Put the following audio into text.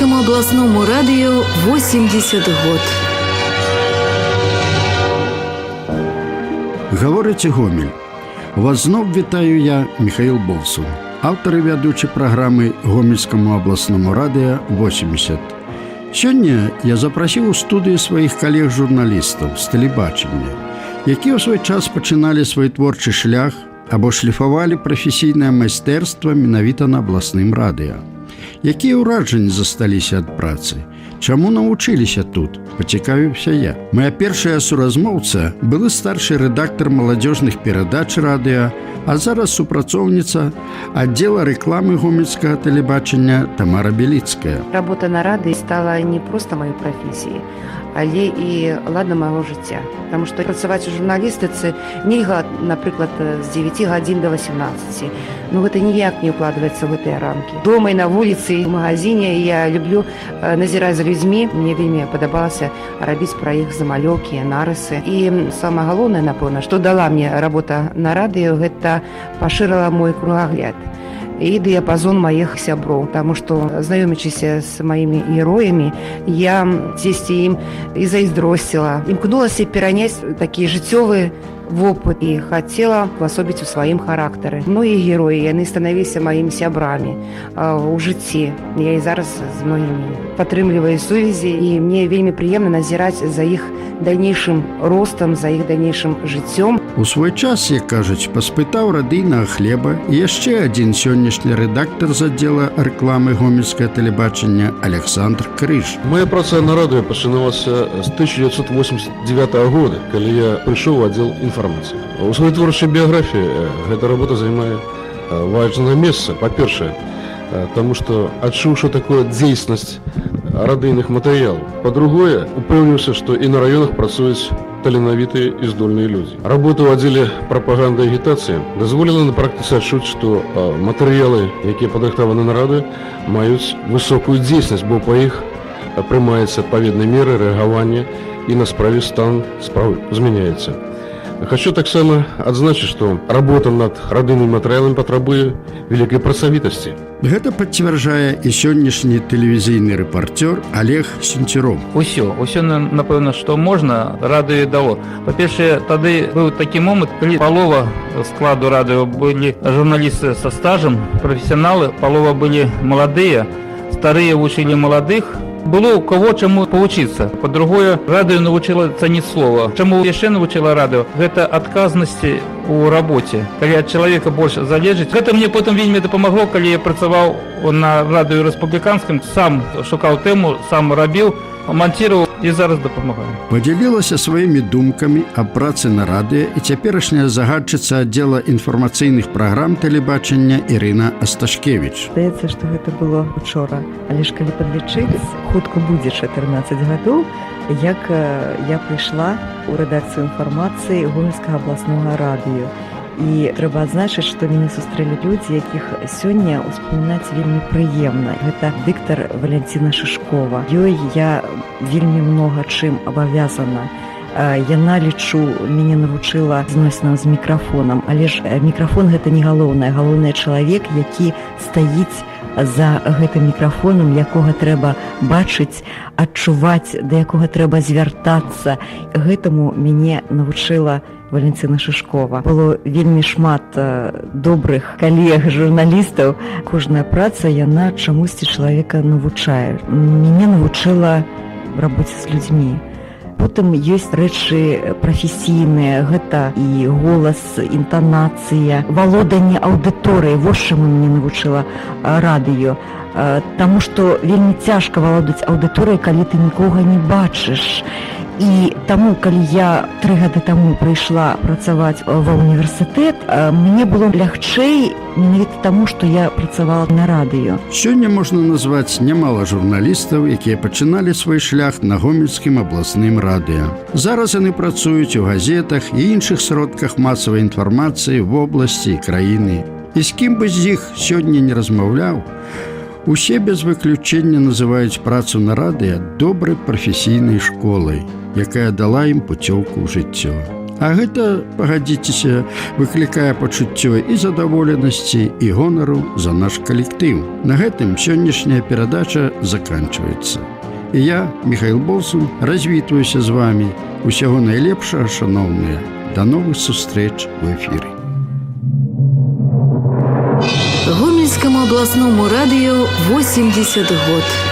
Гомельскому областному радио 80 год. Гаворыць Гомель. Вас знов вітаю я, Михаил Болсун, автор і вядучы праграмы Гомельскому областному радио 80. Сёння я запрасіў у студыю сваіх калег-журналістаў з тэлебачання, якія ў свой час пачыналі свой творчы шлях або шліфавалі прафесійнае майстэрства менавіта на абласным радыё. Якія ўражанні засталіся ад працы? Чаму навучыліся тут? Пацікавіўся я. Моя першая суразмоўца былы старшы рэдактар маладзёжных перадач радыё, а зараз супрацоўніца аддзела рэкламы гомельскага тэлебачання Тамара Беліцкая. Работа на радыё стала не проста маёй прафесіяй, але і ладам майго жыцця. Таму што працаваць у журналістыцы нельга, напрыклад, з 9 гадзін до 18. Гэта ніяк не укладваецца ў гэтыя рамкі. Дома і на вуліцы, і ў магазине я люблю назіраць за людзьмі. Мне вельмі падабалася рабіць пра іх замалёўкі, нарысы. І самае галоўнае, напэўна, што дала мне работа на радыё, гэта пашырыла мой кругагляд і дыяпазон маіх сяброў, таму што, знаёмячыся з маімі героямі, я дзесьці ім і зайздросціла. Імкнулася пераняць такі жыццёвы вопыт і хацела увасобіць у сваім характары. Многія героі, яны станавіліся маімі сябрамі у жыцці. Я і зараз з многімі падтрымліваю сувязі, і мне вельмі прыемна назіраць за іх дальнейшым ростам, за іх дальнейшым жыццём. У свой час, як кажуць, паспытаў радыйнага хлеба і яшчэ адзін сённяшні рэдактар з аддзела рэкламы гомельскага тэлебачання Александр Крыж. Моя праца на радыё пачыналася з 1989 года, калі я прыйшоў у аддзел інфармацыі. У сваёй творчай біяграфіі гэта работа займае важнае месца, па-першае, таму што адчуў, што такое дзейснасць радыйных матэрыялаў. Па-другое, упэўніўся, што і на раёнах працуюць таленавітыя і здольныя людзі. Работа ў аддзеле прапаганды і агітацыі дазволіла на практыцы адчуць, што матэрыялы, якія падрыхтаваны на радыё, маюць высокую дзейснасць, бо па іх прымаецца адпаведныя меры рэагавання і на справе стан справ змяняецца. Хочу таксама адзначыць, што работа над радыйнымі матэрыяламі патрабуе вялікай працавітасці. Гэта пацвярджае і сённяшні тэлевізійны рэпарцёр Олег Сенцюров. Усё, напэўна, што можна, радыё дало. Па-першае, тады быў такі момант, калі палова складу радыё былі журналісты са стажам, прафесіяналы, палова былі маладыя, старыя вучылі маладых. Было у кого чаму павучыцца. Па-другое, радыё навучыла цаніць слова. Чаму яшчэ навучыла радыё? Гэта адказнасці ў рабоце. Калі ад чалавека больш залежыць. Гэта мне потым вельмі дапамагло, калі я працаваў на радыё рэспубліканскім, сам шукаў тэму, сам рабіў, манціраваў і зараз дапамагаю. Падзялілася сваімі думкамі аб працы на радыё і цяперашняя загадчыца аддзела інфармацыйных праграм тэлебачання Ірына Асташкевіч. Здаецца, што гэта было учора, але ж калі падлічыць, хутка будзе 14 гадоў, як я прыйшла ў рэдакцыю інфармацыі Гомельскага абласнога радыё. І трэба адзначыць, што мяне сустрэлі людзі, якіх сёння ўспамінаць вельмі прыемна. Гэта дыктар Валянціна Шышкова. Ёй я вельмі многа чым абавязана. Яна, лічу, мяне навучыла зносінам з мікрафонам, але ж мікрафон гэта не галоўнае. Галоўнае чалавек, які стаіць за гэтым мікрафонам, якога трэба бачыць, адчуваць, да якога трэба звяртацца. Гэтаму мяне навучыла Валянціна Шышкова. Было вельмі шмат добрых калег, журналістаў. Кожная праца, яна чамусьці чалавека навучае. Мяне навучыла рабоце з людзьмі. Потым ёсць рэчы прафесійныя, гэта і голас, інтанацыя, валоданне аўдыторыяй. Вось чаму мяне навучыла радыё. Таму што вельмі цяжка валодаць аўдыторыяй, калі ты нікога не бачыш. І таму, калі я 3 гады таму прыйшла працаваць ва ўніверсітэт, мне было лягчэй менавіта таму, што я працавала на радыё. Сёння можна назваць нямала журналістаў, якія пачыналі свой шлях на Гомельскім абласным радыё. Зараз яны працуюць у газетах і іншых сродках масавай інфармацыі в обласці і краіны. І з кім бы з іх сёння не размаўляў, усе без выключэння называюць працу на радыё добрай прафесійнай школай, якая дала ім пуцёўку ў жыццё. А гэта, пагадзіцеся, выклікае пачуццё і задаволенасці, і гонару за наш калектыў. На гэтым сённяшняя перадача заканчваецца. І я, Михаил Бовсун, развітваюся з вами. Усяго найлепшага, шаноўныя. До новых сустрэч в эфіры. Гомельскому областному радио 80 год.